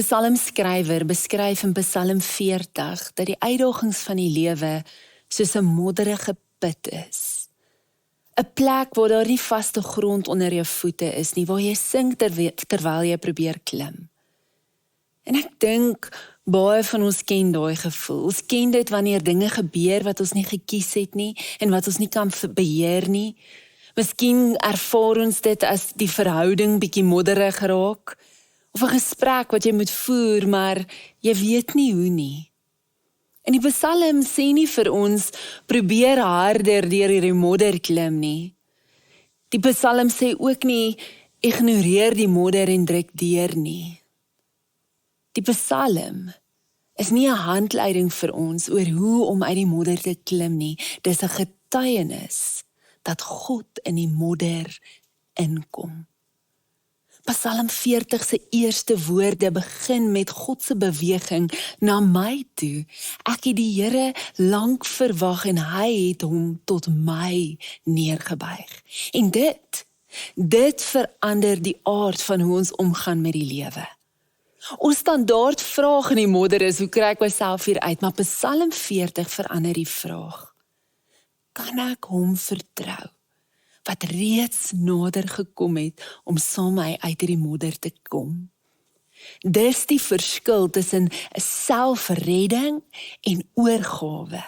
Die psalmskrywer beskryf in Psalm 40 dat die uitdagings van die lewe soos 'n modderige put is. 'n Plek waar daar nie vaste grond onder jou voete is nie, waar jy sink terwyl jy probeer klim. En ek dink, baie van ons ken daai gevoel. Ons ken dit wanneer dinge gebeur wat ons nie gekies het nie, en wat ons nie kan beheer nie. Miskien ervaar ons dit as die verhouding bietjie modderig raak, of 'n gesprek wat jy moet voer, maar jy weet nie hoe nie. En die Psalm sê nie vir ons, probeer harder deur hierdie modder klim nie. Die Psalm sê ook nie, ignoreer die modder en druk deur nie. Die Psalm is nie 'n handleiding vir ons oor hoe om uit die modder te klim nie. Dis 'n getuienis dat God in die modder inkom. Psalm 40 se eerste woorde begin met God se beweging na my toe. Ek het die Here lank verwag en hy het hom tot my neergebuig. En dit verander die aard van hoe ons omgaan met die lewe. Ons standaard vraag in die modder is, hoe kry ek myself hier uit? Maar Psalm 40 verander die vraag. Kan ek hom vertrou? Wat reeds nader gekom het om saam my uit hierdie modder te kom. Dis die verskil tussen selfredding en oorgawe.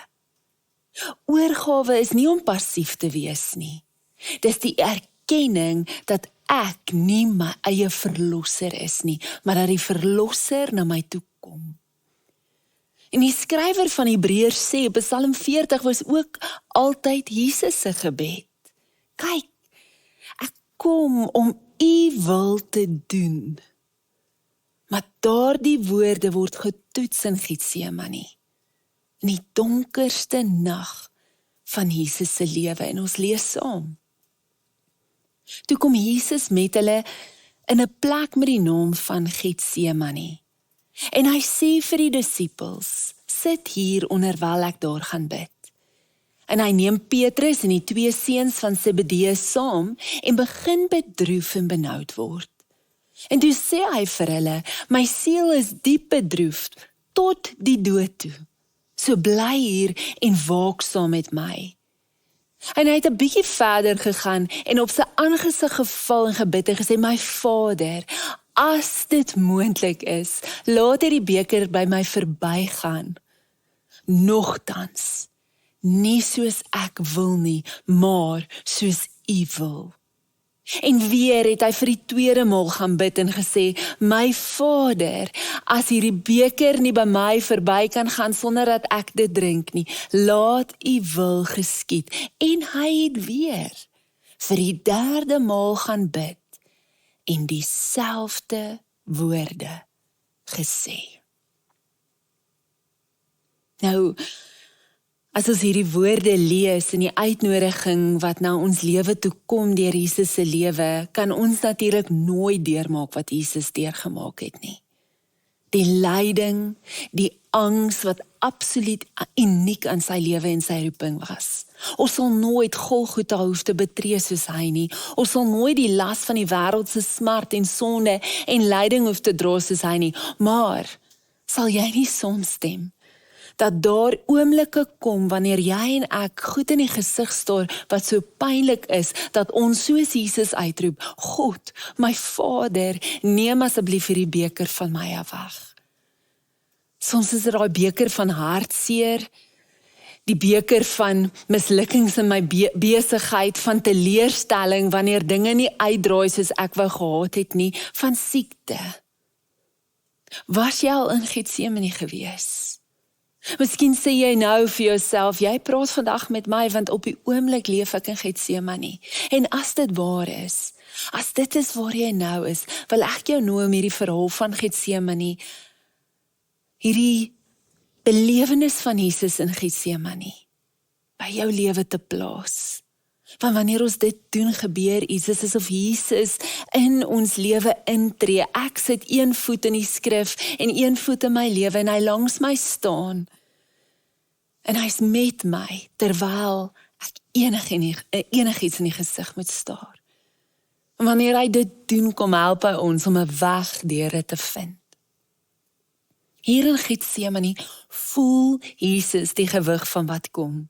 Oorgawe is nie om passief te wees nie. Dis die erkenning dat ek nie my eie verlosser is nie, maar dat die verlosser na my toe kom. En die skrywer van Hebreërs sê, Psalm 40 was ook altyd Jesus se gebed. Kyk, ek kom om u wil te doen. Maar daardie woorde word getoets in Getsemane, in die donkerste nag van Jesus se lewe, en ons lees saam. Toe kom Jesus met hulle in 'n plek met die naam van Getsemane. En hy sê vir die disippels, sit hier onderwyl ek daar gaan bid. En hy neem Petrus en die 2 seuns van Zebedeus saam en begin bedroef en benoud word. En toe sê hy vir hulle, my siel is diep bedroef tot die dood toe. So bly hier en waak saam met my. En hy het 'n bietjie verder gegaan en op sy aangesig geval en gebid en gesê, my Vader, as dit moontlik is, laat hierdie beker by my verbygaan. Nogtans, nie soos ek wil nie, maar soos u wil. En weer het hy vir die tweede maal gaan bid en gesê, my Vader, as hierdie beker nie by my verby kan gaan sonder dat ek dit drink nie, laat u wil geskied. En hy het weer vir die derde maal gaan bid en dieselfde woorde gesê. Nou, as ons hierdie woorde lees en die uitnodiging wat na ons lewe toe kom deur Jesus se lewe, kan ons natuurlik nooit deurmaak wat Jesus deurgemaak het nie. Die lyding, die angs wat absoluut uniek aan sy lewe en sy roeping was. Ons sal nooit Golgotha hoef te betree soos hy nie. Ons sal nooit die las van die wêreld se smart en sonde en lyding hoef te dra soos hy nie. Maar sal jy nie saamstem dat daar oomblikke kom wanneer jy en ek goed in die gesig staar wat so pynlik is, dat ons soos Jesus uitroep, God, my Vader, neem asseblief hierdie beker van my af weg. Soms is dit daai beker van hartseer, die beker van mislukkings in my besigheid, van teleurstelling wanneer dinge nie uitdraai soos ek wou gehad het nie, van siekte. Was jy al in Getsemane gewees? Miskien sê jy nou vir jouself, jy praat vandag met my, want op die oomblik leef ek in Getsemane. En as dit waar is, as dit is waar jy nou is, wil ek jou nooi om hierdie verhaal van Getsemane, hierdie belewenis van Jesus in Getsemane, by jou lewe te plaas. Want wanneer ons dit doen, gebeur iets, is asof Jesus in ons lewe intree. Ek sit een voet in die skrif en een voet in my lewe en hy langs my staan. En hy's met my, terwyl ek enigiets in die gesig moet staar. En wanneer hy dit doen, kom help hy ons om 'n weg deur dit te vind. Hier in Getsemane voel Jesus die gewig van wat kom.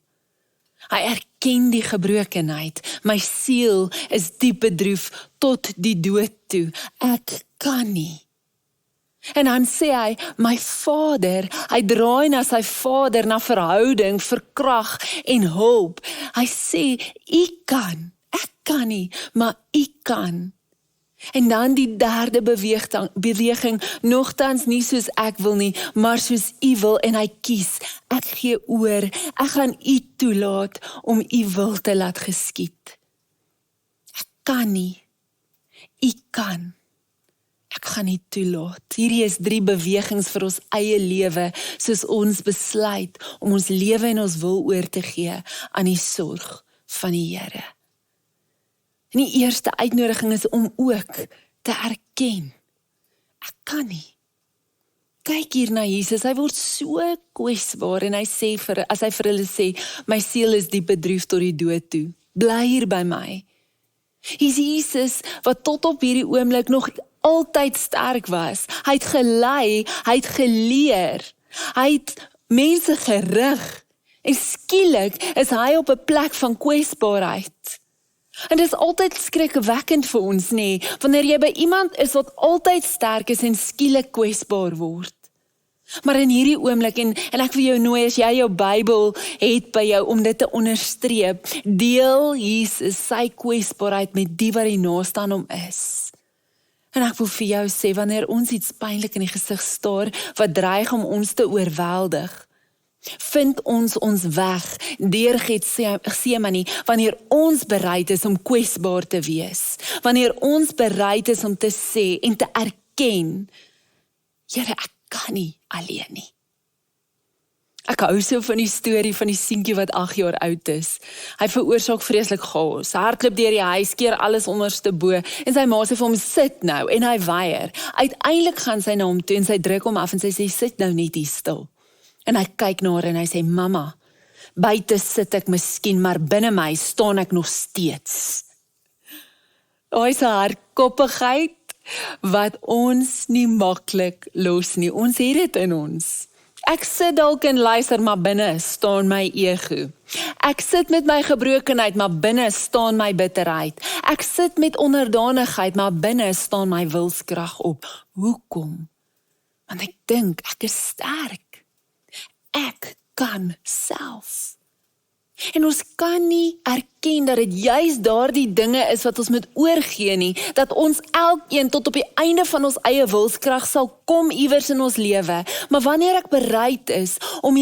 Hy erken die gebrokenheid. My siel is diep bedroef tot die dood toe. Ek kan nie. En dan sê hy, my Vader, hy draai na sy Vader, na verhouding, vir krag en hulp. Hy sê, U kan, ek kan nie, maar U kan. En dan die derde beweging, nogtans nie soos ek wil nie, maar soos U wil, en hy kies, ek gee oor, ek gaan U toelaat om U wil te laat geskied. Ek kan nie, U kan. Ek gaan nie toelaat. Hierdie is 3 bewegings vir ons eie lewe, soos ons besluit om ons lewe en ons wil oor te gee aan die sorg van die Here. En die eerste uitnodiging is om ook te erken. Ek kan nie. Kyk hier na Jesus, hy word so kwesbaar en hy sê as hy vir hulle sê, my siel is diep bedroef tot die dood toe. Bly hier by my. Hier's Jesus wat tot op hierdie oomblik nog altyd sterk was. Hy het gelei, hy het geleer, hy het mense gerig en skielik is hy op 'n plek van kwesbaarheid. En dit is altyd skrikwekkend vir ons, nê, wanneer jy by iemand is wat altyd sterk is en skielik kwesbaar word. Maar in hierdie oomblik, en ek wil jou nooi, as jy jou Bybel het by jou om dit te onderstreep, deel Jesus sy kwesbaarheid met die wat die naaste aan hom is. En ek wil vir jou sê, wanneer ons iets pynlik in die gesig staar, wat dreig om ons te oorweldig, vind ons weg deur Getsemane, wanneer ons bereid is om kwesbaar te wees, wanneer ons bereid is om te sê en te erken, Here, ek kan nie alleen nie. Ek hou so van die storie van die seentjie wat 8 jaar oud is. Hy veroorsaak vreeslik chaos. Hy hardloop deur die huis, keer alles onderste bo, en sy ma sê vir hom, sit nou, en hy weier. Uiteindelik gaan sy na hom toe, en sy druk hom af, en sy sê, sit nou net hier stil. En hy kyk na haar, en hy sê, mamma, buite sit ek miskien, maar binne my staan ek nog steeds. Hy is 'n hardkoppigheid, wat ons nie maklik los nie. Ons het dit in ons. Ek sit dalk en luister, maar binne staan my ego. Ek sit met my gebrokenheid, maar binne staan my bitterheid. Ek sit met onderdanigheid, maar binne staan my wilskrag op. Hoekom? Want ek dink ek is sterk. Ek kan self. En ons kan nie erken dat dit juist daardie dinge is wat ons moet oorgee nie, dat ons elkeen tot op die einde van ons eie wilskrag sal kom iewers in ons lewe. Maar wanneer ek bereid is om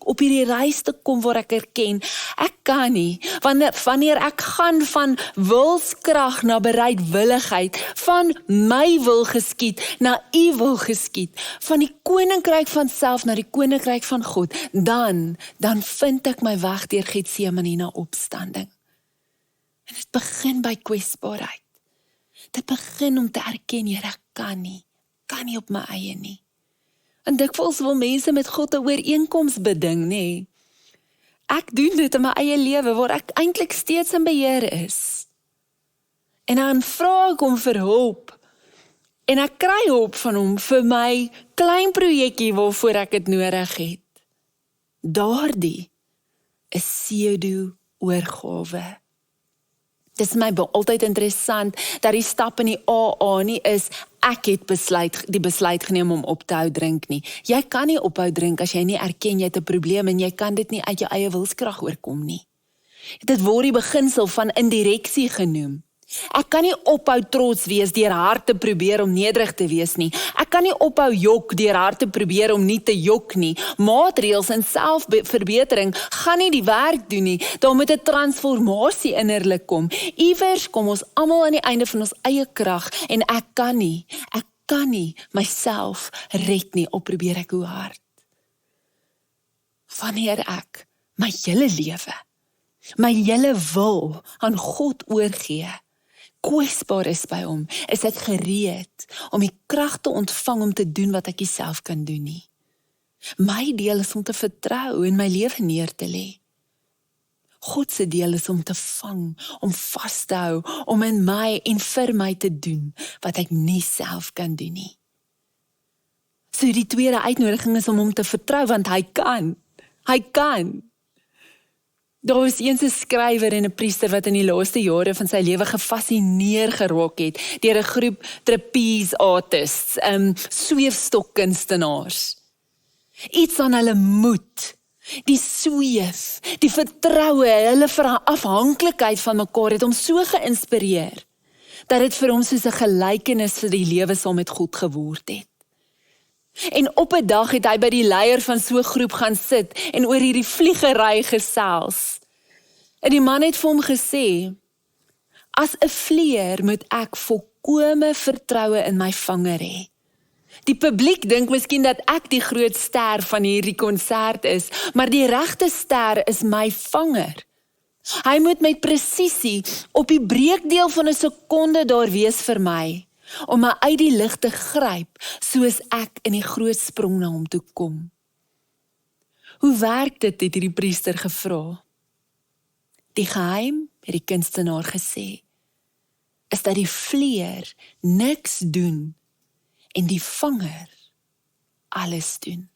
op hierdie reis te kom waar ek erken, ek kan nie, wanneer ek gaan van wilskrag na bereidwilligheid, van my wil geskied na U wil geskied, van die koninkryk van self na die koninkryk van God, dan vind ek my weg deur Getsemane na opstanding. En dit begin by kwesbaarheid. Dit begin om te erken, Here, ek kan nie op my eie nie. En dikwels wil mense met God 'n ooreenkoms beding, nê. Ek doen dit in my eie lewe, waar ek eintlik steeds in beheer is. En dan vra ek hom vir hulp. En ek kry hulp van hom vir my klein projekkie waarvoor ek dit nodig het. Daardie is pseudo-oorgawe. Dit is my altyd interessant, dat die stap in die AA nie is, ek het die besluit geneem om op te hou drink nie. Jy kan nie ophou drink as jy nie erken jy het 'n probleem en jy kan dit nie uit jou eie wilskrag oorkom nie. Dit word die beginsel van indireksie genoem. Ek kan nie ophou trots wees deur hard te probeer om nederig te wees nie. Ek kan nie ophou jok deur hard te probeer om nie te jok nie. Maatreëls en selfverbetering gaan nie die werk doen nie. Daar moet 'n transformasie innerlik kom. Iewers kom ons almal aan die einde van ons eie krag en ek kan nie myself red nie, al probeer ek hoe hard. Wanneer ek my hele lewe, my hele wil aan God oorgee, kwesbaar is by hom, is ek gereed om die krag te ontvang om te doen wat ek nie self kan doen nie. My deel is om te vertrou en my lewe neer te lê. God se deel is om te vang, om vas te hou, om in my en vir my te doen wat ek nie self kan doen nie. So die tweede uitnodiging is om hom te vertrou, want hy kan. Hy kan. Daar was eens 'n skrywer en 'n priester wat in die laaste jare van sy lewe gefassineer geraak het deur 'n groep trapeze artists, sweefstokkunstenaars. Iets aan hulle moed, die sweef, die vertroue, hulle afhanklikheid van mekaar het hom so geïnspireer, dat dit vir hom soos 'n gelykenis vir die lewe saam met God geword het. En op 'n dag het hy by die leier van so 'n groep gaan sit en oor hierdie vliegery gesels. En die man het vir hom gesê, as 'n vlieër moet ek volkome vertroue in my vanger hê. Die publiek dink miskien dat ek die groot ster van hierdie konsert is, maar die regte ster is my vanger. Hy moet met presisie op die breekdeel van 'n sekonde daar wees vir my, om my uit die lug te gryp, soos ek in die groot sprong na hom toe kom. Hoe werk dit, het die priester gevra. Die geheim, het die kunstenaar gesê, is dat die vlieër niks doen en die vanger alles doen.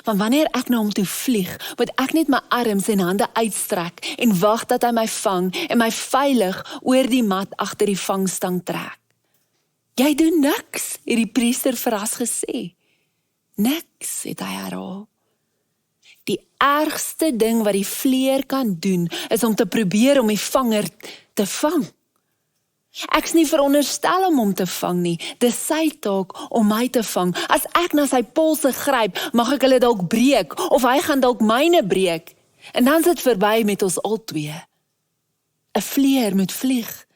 Want wanneer ek na hom toe vlieg, moet ek net my arms en hande uitstrek en wag dat hy my vang en my veilig oor die mat agter die vangstang trek. Jy doen niks, het die priester verras gesê. Niks, het hy herhaal. Die ergste ding wat die vlieër kan doen, is om te probeer om die vanger te vang. Ek's nie veronderstel om hom te vang nie, dis sy taak om my te vang. As ek na sy polse gryp, mag ek hulle dalk breek, of hy gaan dalk myne breek, en dan is dit verby met ons albei. 'n Vlieër moet vlieg,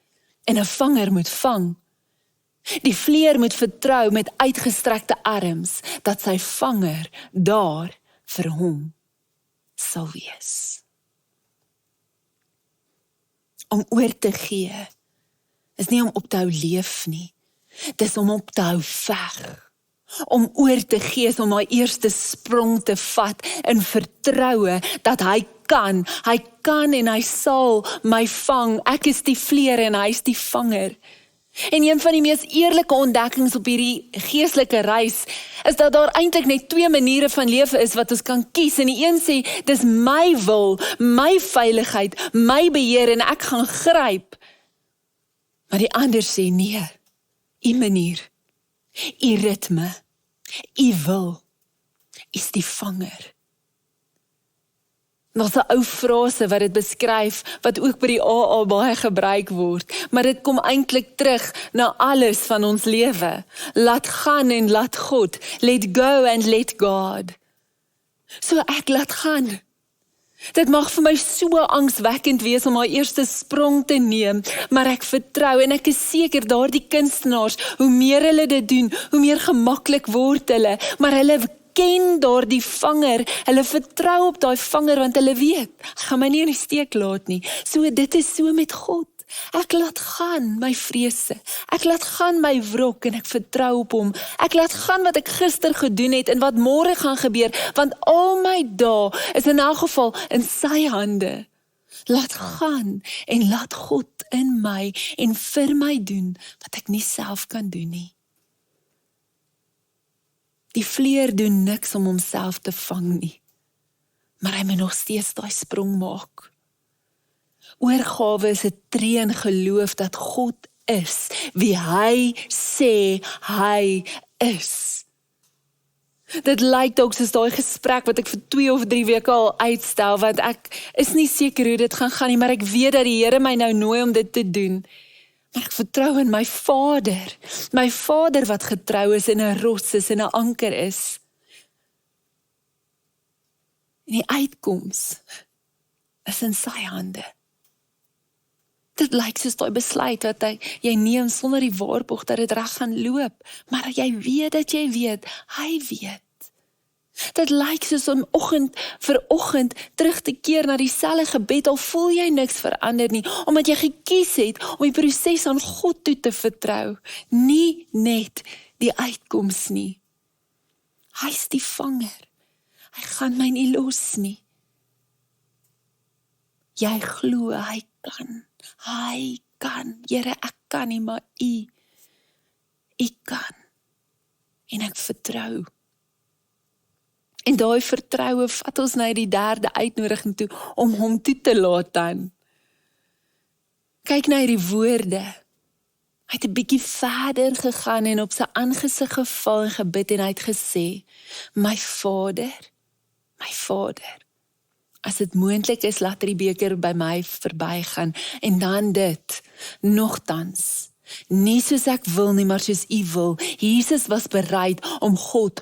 en 'n vanger moet vang. Die vlieër moet vertrou met uitgestrekte arms, dat sy vanger daar vir hom sal wees. Om oor te gee, is nie om op te hou leef nie, dis om op te hou veg. Om oor te gee is om my eerste sprong te vat in vertroue dat hy kan en hy sal my vang. Ek is die vlieër en hy is die vanger. En een van die mees eerlike ontdekkings op hierdie geestelike reis is dat daar eintlik net 2 maniere van lewe is wat ons kan kies. En die een sê, dis my wil, my veiligheid, my beheer en ek gaan gryp. Maar die ander sê, nee, u manier, u ritme, u wil, is die vanger. Daar's 'n ou frase wat dit beskryf, wat ook by die AA baie gebruik word, maar dit kom eintlik terug na alles van ons lewe. Laat gaan en laat God, let go and let God. So ek laat gaan. Dit mag vir my so angswekkend wees om my eerste sprong te neem, maar ek vertrou en ek is seker daardie kunstenaars, hoe meer hulle dit doen, hoe meer gemaklik word hulle, maar hulle ken daardie vanger, hulle vertrou op daai vanger, want hulle weet, ek gaan my nie in die steek laat nie. So dit is so met God. Ek laat gaan my vrese, ek laat gaan my wrok en ek vertrou op hom. Ek laat gaan wat ek gister gedoen het en wat môre gaan gebeur, want al my dae is in elk geval in sy hande. Laat gaan en laat God in my en vir my doen wat ek nie self kan doen nie. Die vlieër doen niks om homself te vang nie, maar hy moet nog steeds daai sprong maak. Oorgawe is 'n tree in geloof dat God is wie hy sê hy is. Dit lyk dalk soos daai gesprek wat ek vir 2 of 3 weke al uitstel, want ek is nie seker hoe dit gaan nie, maar ek weet dat die Here my nou nooi om dit te doen. Maar ek vertrou in my Vader wat getrou is en 'n rots is en 'n anker is. En die uitkoms is in sy hande. Dit lyk soos daai besluit wat jy neem sonder die waarborg dat dit reg gaan loop, maar jy weet dat jy weet, hy weet. Dit lyk soos om oggend vir oggend terug te keer na dieselfde gebed, al voel jy niks verander nie, omdat jy gekies het om die proses aan God toe te vertrou, nie net die uitkoms nie. Hy is die vanger, hy gaan my nie los nie. Jy glo, hy kan, Here, ek kan nie, maar U kan. en ek vertrou. En daai vertroue vat ons na die derde uitnodiging toe, om hom toe te laat dan. Kyk na die woorde. Hy het 'n bietjie verder gegaan en op sy aangesig geval en gebid en hy het gesê, my Vader, as dit moontlik is, laat die beker by my verbygaan, en dan dit, nogtans, nie soos ek wil nie, maar soos U wil. Jesus was bereid om God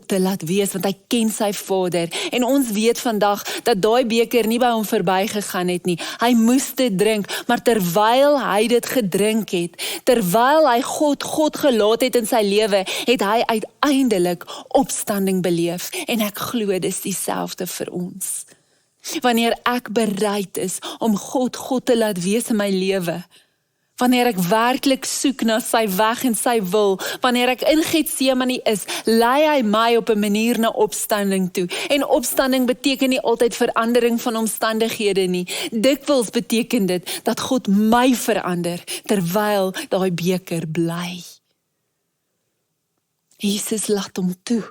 te laat wees, want hy ken sy Vader, en ons weet vandag, dat daai beker nie by hom verbygegaan het nie. Hy moes dit drink, maar terwyl hy dit gedrink het, terwyl hy God gelaat het in sy lewe, het hy uiteindelik opstanding beleef, en ek glo dis dieselfde vir ons. Wanneer ek bereid is om God te laat wees in my lewe, wanneer ek werklik soek na sy weg en sy wil, wanneer ek in Getsemane is, lei hy my op 'n manier na opstanding toe. En opstanding beteken nie altyd verandering van omstandighede nie. Dikwels beteken dit dat God my verander, terwyl daai beker bly. Jesus laat hom toe.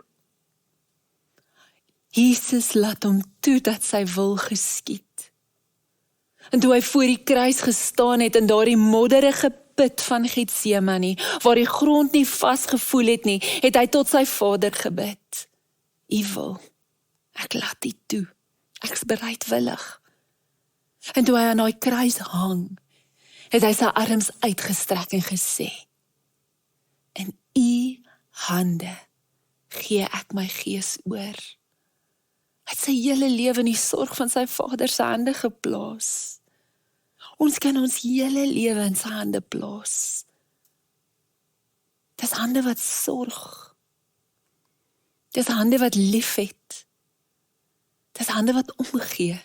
Jesus laat hom toe dat sy wil geskied. En toe hy voor die kruis gestaan het in daardie modderige put van Getsemane, waar die grond nie vasgevoel het nie, het hy tot sy Vader gebid. U wil, ek laat U toe, ek is bereidwillig. En toe hy aan daai kruis hang, het hy sy arms uitgestrek en gesê, in U hande gee ek my gees oor. Hy het sy hele lewe in die sorg van sy Vader se hande geplaas. Ons kan ons hele lewe in sy hande plaas. Dis hande wat sorg. Dis hande wat lief het. Dis hande wat omgee.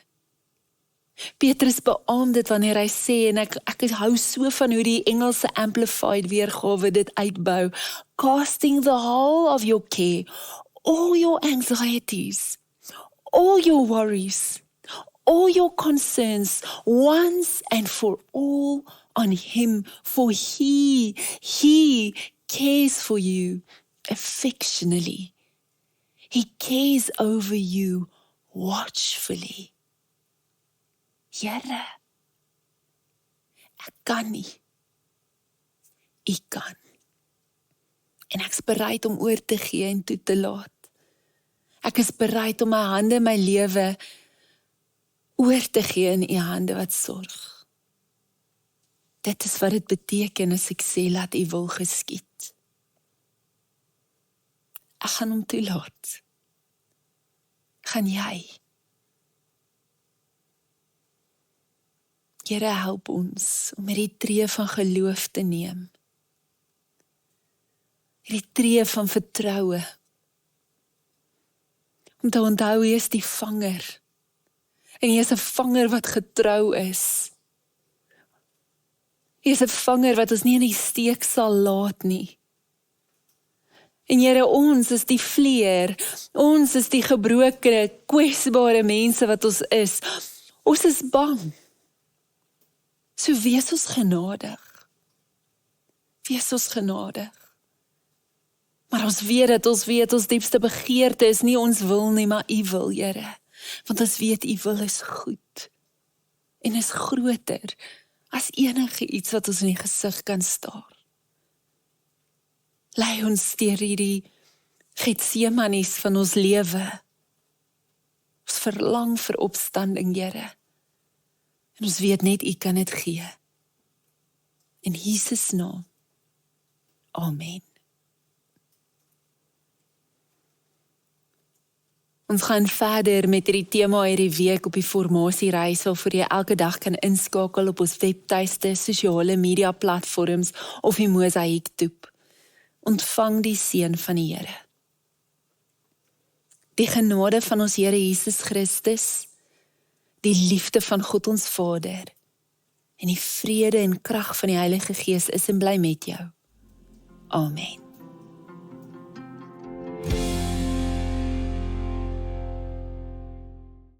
Petrus beaam dit wanneer hy sê, en ek hou so van hoe die Engelse Amplified weergawe dit uitbou, casting the whole of your care, all your anxieties, all your worries, all your concerns, once and for all on Him, for He cares for you affectionately. He cares over you watchfully. Here, ek kan nie. U kan. En ek is bereid om oor te gee en toe te laat. Ek is bereid om my hande, my lewe oor te gee in U hande wat sorg. Dit is wat dit beteken as ek sê, laat U wil geskied. Ek gaan hom toelaat. Gaan jy? Here, help ons om hierdie tree van geloof te neem. Hierdie tree van vertroue. Om te onthou, hy is die vanger. En hy is 'n vanger wat getrou is. Hy is 'n vanger wat ons nie in die steek sal laat nie. En Here, ons is die vleer. Ons is die gebroke, kwesbare mense wat ons is. Ons is bang. So wees ons genadig. Wees ons genadig. Maar ons weet ons diepste begeerte is nie ons wil nie, maar U wil, Here. Want ons weet U wil is goed. En is groter as enige iets wat ons in die gesig kan staar. Lei ons deur hierdie Getsemanes van ons lewe. Ons verlang vir opstanding, Here. En ons weet net U kan dit gee. In Jesus naam. Amen. Ons gaan verder met hierdie tema hierdie week op die formasiereis, waarvoor jy elke dag kan inskakel op ons webtuiste, sosiale media platforms of die Mosaïek toep. Ontvang die seën van die Here. Die genade van ons Here Jesus Christus, die liefde van God ons Vader, en die vrede en krag van die Heilige Gees is en bly met jou. Amen.